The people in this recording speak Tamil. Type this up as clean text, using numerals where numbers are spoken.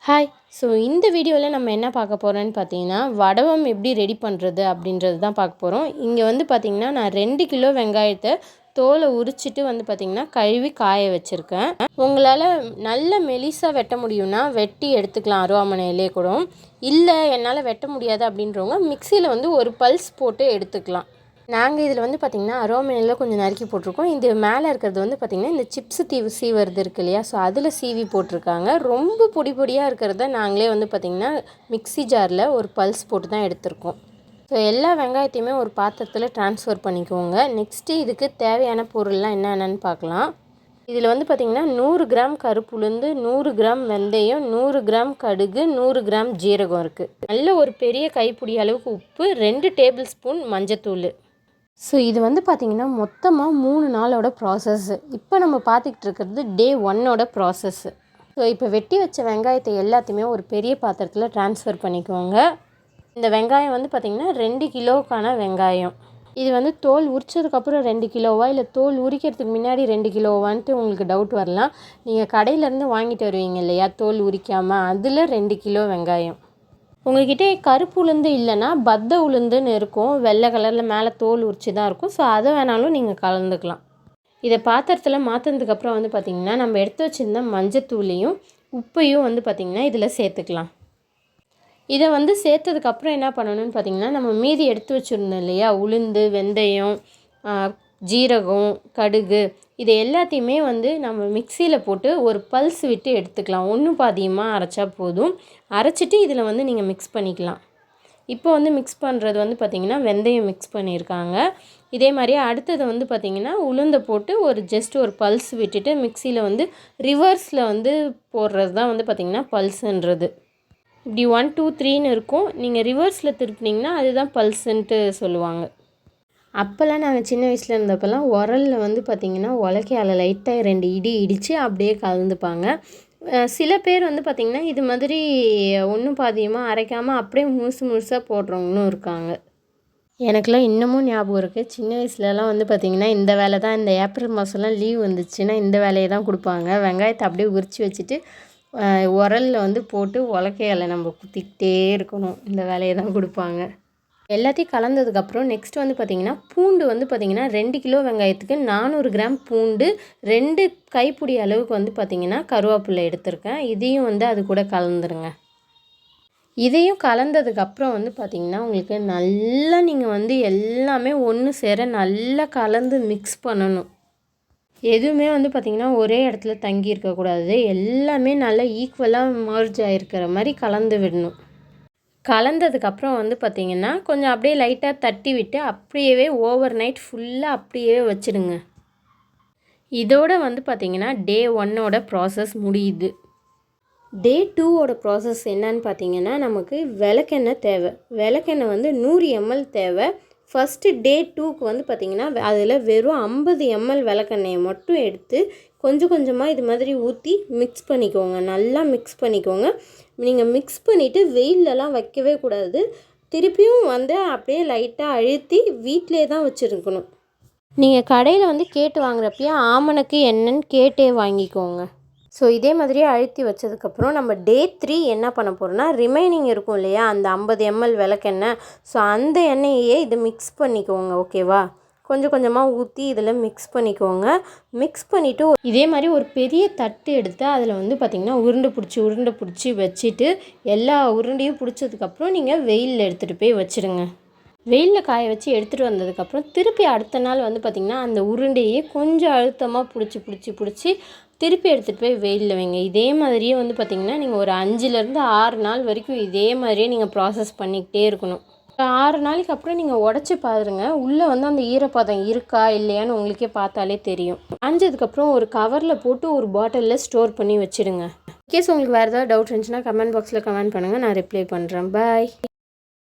ஹாய். ஸோ இந்த வீடியோவில் நம்ம என்ன பார்க்க போகிறோன்னு பார்த்தீங்கன்னா, வடவம் எப்படி ரெடி பண்ணுறது அப்படின்றது தான் பார்க்க போகிறோம். இங்கே வந்து பார்த்திங்கன்னா, நான் 2 கிலோ வெங்காயத்தை தோலை உரிச்சிட்டு வந்து பார்த்திங்கன்னா கழுவி காய வச்சுருக்கேன். உங்களால் நல்ல மெலிசாக வெட்ட முடியும்னா வெட்டி எடுத்துக்கலாம் அருவாமனையிலே கூட. இல்லை என்னால் வெட்ட முடியாது அப்படின்றவங்க மிக்சியில் வந்து ஒரு பல்ஸ் போட்டு எடுத்துக்கலாம். நாங்கள் இதில் வந்து பார்த்திங்கன்னா அருவாமனையில் கொஞ்சம் நறுக்கி போட்டிருக்கோம். இது மேலே இருக்கிறது வந்து பார்த்திங்கன்னா இந்த சிப்ஸு சீவறது இருக்கு இல்லையா, ஸோ அதில் சீவி போட்டிருக்காங்க. ரொம்ப பொடி பொடியாக இருக்கிறத நாங்களே வந்து பார்த்திங்கன்னா மிக்ஸி ஜாரில் ஒரு பல்ஸ் போட்டு தான் எடுத்திருக்கோம். ஸோ எல்லா வெங்காயத்தையுமே ஒரு பாத்திரத்தில் ட்ரான்ஸ்ஃபர் பண்ணிக்கோங்க. நெக்ஸ்ட்டு இதுக்கு தேவையான பொருள்லாம் என்னென்னு பார்க்கலாம். இதில் வந்து பார்த்திங்கன்னா 100 கிராம் கருப்புளுந்து, 100 கிராம் வெந்தயம், 100 கிராம் கடுகு, 100 கிராம் ஜீரகம் இருக்குது. நல்ல ஒரு பெரிய கைப்பிடி அளவுக்கு உப்பு, 2 டேபிள் ஸ்பூன் மஞ்சத்தூள். ஸோ இது வந்து பார்த்திங்கன்னா மொத்தமாக 3 நாளோட ப்ராசஸ்ஸு. இப்போ நம்ம பார்த்துக்கிட்டு இருக்கிறது டே 1ஓட ப்ராசஸ்ஸு. ஸோ இப்போ வெட்டி வச்ச வெங்காயத்தை எல்லாத்தையுமே ஒரு பெரிய பாத்திரத்தில் ட்ரான்ஸ்ஃபர் பண்ணிக்கோங்க. இந்த வெங்காயம் வந்து பார்த்திங்கன்னா 2 கிலோக்கான வெங்காயம். இது வந்து தோல் உரிச்சதுக்கப்புறம் 2 கிலோவா இல்லை தோல் உரிக்கிறதுக்கு முன்னாடி 2 கிலோவான்ட்டு உங்களுக்கு டவுட் வரலாம். நீங்கள் கடையிலேருந்து வாங்கிட்டு வருவீங்க இல்லையா தோல் உரிக்காமல், அதில் 2 கிலோ வெங்காயம். உங்கள்கிட்ட கருப்பு உளுந்து இல்லைன்னா பத்த உளுந்துன்னு இருக்கும், வெள்ளை கலரில் மேலே தோல் உரிச்சு தான் இருக்கும். ஸோ அதை வேணாலும் நீங்கள் கலந்துக்கலாம். இதை பாத்திரத்தில் மாற்றினதுக்கப்புறம் வந்து பார்த்திங்கன்னா நம்ம எடுத்து வச்சுருந்த மஞ்சத்தூளையும் உப்பையும் வந்து பார்த்திங்கன்னா இதில் சேர்த்துக்கலாம். இதை வந்து சேர்த்ததுக்கப்புறம் என்ன பண்ணணும்னு பார்த்திங்கன்னா, நம்ம மீதி எடுத்து வச்சுருந்தோம் இல்லையா உளுந்து, வெந்தயம், ஜீரகம், கடுகு, இது எல்லாத்தையுமே வந்து நம்ம மிக்சியில் போட்டு ஒரு பல்ஸ் விட்டு எடுத்துக்கலாம். ஒன்றும் பாதியமாக அரைச்சா போதும். அரைச்சிட்டு இதில் வந்து நீங்கள் மிக்ஸ் பண்ணிக்கலாம். இப்போ வந்து மிக்ஸ் பண்ணுறது வந்து பார்த்திங்கன்னா வெந்தயம் மிக்ஸ் பண்ணியிருக்காங்க. இதே மாதிரியே அடுத்தது வந்து பார்த்திங்கன்னா உளுந்தை போட்டு ஜஸ்ட் ஒரு பல்ஸ் விட்டுட்டு மிக்சியில் வந்து ரிவர்ஸில் வந்து போடுறது தான் வந்து பார்த்திங்கன்னா பல்ஸுன்றது. இப்படி 1 2 3ன்னு இருக்கும். நீங்கள் ரிவர்ஸில் திருப்பினீங்கன்னா அதுதான் பல்ஸுன்ட்டு சொல்லுவாங்க. அப்போல்லாம் நாங்கள் சின்ன வயசில் இருந்தப்போல்லாம் உரலில் வந்து பார்த்திங்கன்னா உலக்கையால் லைட்டாக 2 இடி இடித்து அப்படியே கலந்துப்பாங்க. சில பேர் வந்து பார்த்திங்கன்னா இது மாதிரி ஒன்றும் பாதியமாக அரைக்காமல் அப்படியே முழுசாக போடுறவங்களும் இருக்காங்க. எனக்கெல்லாம் இன்னமும் ஞாபகம் இருக்குது. சின்ன வயசுலலாம் வந்து பார்த்திங்கன்னா இந்த வேலை தான், இந்த ஏப்ரல் மாதம்லாம் லீவ் வந்துச்சுன்னா இந்த வேலையை தான் கொடுப்பாங்க. வெங்காயத்தை அப்படியே உரித்து வச்சுட்டு உரலில் வந்து போட்டு உலக்கையால் நம்ம குத்திக்கிட்டே இருக்கணும். இந்த வேலையை தான் கொடுப்பாங்க. எல்லாத்தையும் கலந்ததுக்கப்புறம் நெக்ஸ்ட் வந்து பார்த்திங்கன்னா பூண்டு வந்து பார்த்திங்கன்னா 2 கிலோ வெங்காயத்துக்கு 400 கிராம் பூண்டு, 2 கைப்பிடி அளவுக்கு வந்து பார்த்திங்கன்னா கருவேப்பிலை எடுத்திருக்கேன். இதையும் வந்து அது கூட கலந்துருங்க. இதையும் கலந்ததுக்கப்புறம் வந்து பார்த்திங்கன்னா உங்களுக்கு நல்லா நீங்கள் வந்து எல்லாமே ஒன்று சேர நல்லா கலந்து மிக்ஸ் பண்ணணும். எதுவுமே வந்து பார்த்திங்கன்னா ஒரே இடத்துல தங்கி இருக்கக்கூடாது. எல்லாமே நல்லா ஈக்குவலாக மர்ஜ் ஆகிருக்கிற மாதிரி கலந்து விடணும். கலந்ததுக்கப்புறம் வந்து பார்த்திங்கன்னா கொஞ்சம் அப்படியே லைட்டாக தட்டி விட்டு அப்படியே ஓவர் நைட் ஃபுல்லாக அப்படியே வச்சுடுங்க. இதோடு வந்து பார்த்திங்கன்னா டே 1ஓட ப்ராசஸ் முடியுது. டே 2ஓட ப்ராசஸ் என்னன்னு பார்த்திங்கன்னா நமக்கு விளக்கெண்ணெய் தேவை. விளக்கெண்ணெய் வந்து 100 ml தேவை. ஃபஸ்ட்டு டே 2க்கு வந்து பார்த்திங்கன்னா அதில் வெறும் 50 ml விளக்கெண்ணெயை மட்டும் எடுத்து கொஞ்சம் கொஞ்சமாக இது மாதிரி ஊற்றி மிக்ஸ் பண்ணிக்கோங்க. நல்லா மிக்ஸ் பண்ணிக்கோங்க. நீங்கள் மிக்ஸ் பண்ணிவிட்டு வெயிலெலாம் வைக்கவே கூடாது. திருப்பியும் வந்து அப்படியே லைட்டாக அழுத்தி வீட்டிலே தான் வச்சுருக்கணும். நீங்கள் கடையில் வந்து கேட்டு வாங்குறப்பயே ஆமணக்கு என்னன்னு கேட்டே வாங்கிக்கோங்க. ஸோ இதே மாதிரியே அழுத்தி வச்சதுக்கப்புறம் நம்ம டே 3 என்ன பண்ண போகிறோம்னா ரிமைனிங் இருக்கும் இல்லையா அந்த 50 ml விளக்கெண்ணெய், ஸோ அந்த எண்ணெயையே இது மிக்ஸ் பண்ணிக்கோங்க. ஓகேவா, கொஞ்சம் கொஞ்சமாக ஊற்றி இதில் மிக்ஸ் பண்ணிக்கோங்க. மிக்ஸ் பண்ணிவிட்டு இதே மாதிரி ஒரு பெரிய தட்டு எடுத்து அதில் வந்து பார்த்திங்கன்னா உருண்டை பிடிச்சி வச்சுட்டு எல்லா உருண்டையும் பிடிச்சதுக்கப்புறம் நீங்கள் வெயிலில் எடுத்துகிட்டு போய் வச்சுடுங்க. வெயிலில் காய வச்சு எடுத்துகிட்டு வந்ததுக்கப்புறம் திருப்பி அடுத்த நாள் வந்து பார்த்திங்கன்னா அந்த உருண்டையே கொஞ்சம் அழுத்தமாக பிடிச்சி திருப்பி எடுத்துகிட்டு போய் வெயிலில் வைங்க. இதே மாதிரியே வந்து பார்த்திங்கன்னா நீங்கள் ஒரு 5லேருந்து 6 நாள் வரைக்கும் இதே மாதிரியே நீங்கள் ப்ராசஸ் பண்ணிக்கிட்டே இருக்கணும். 6 நாளைக்கு அப்புறம் நீங்கள் உடச்சி பாருங்க, உள்ளே வந்து அந்த ஈரப்பதம் இருக்கா இல்லையான்னு உங்களுக்கே பார்த்தாலே தெரியும். அஞ்சதுக்கப்புறம் ஒரு கவரில் போட்டு ஒரு பாட்டிலில் ஸ்டோர் பண்ணி வச்சுடுங்க. இன்கேஸ் உங்களுக்கு வேறு ஏதாவது டவுட் இருந்துச்சுன்னா கமெண்ட் பாக்ஸில் கமெண்ட் பண்ணுங்கள், நான் ரிப்ளை பண்ணுறேன். பாய்.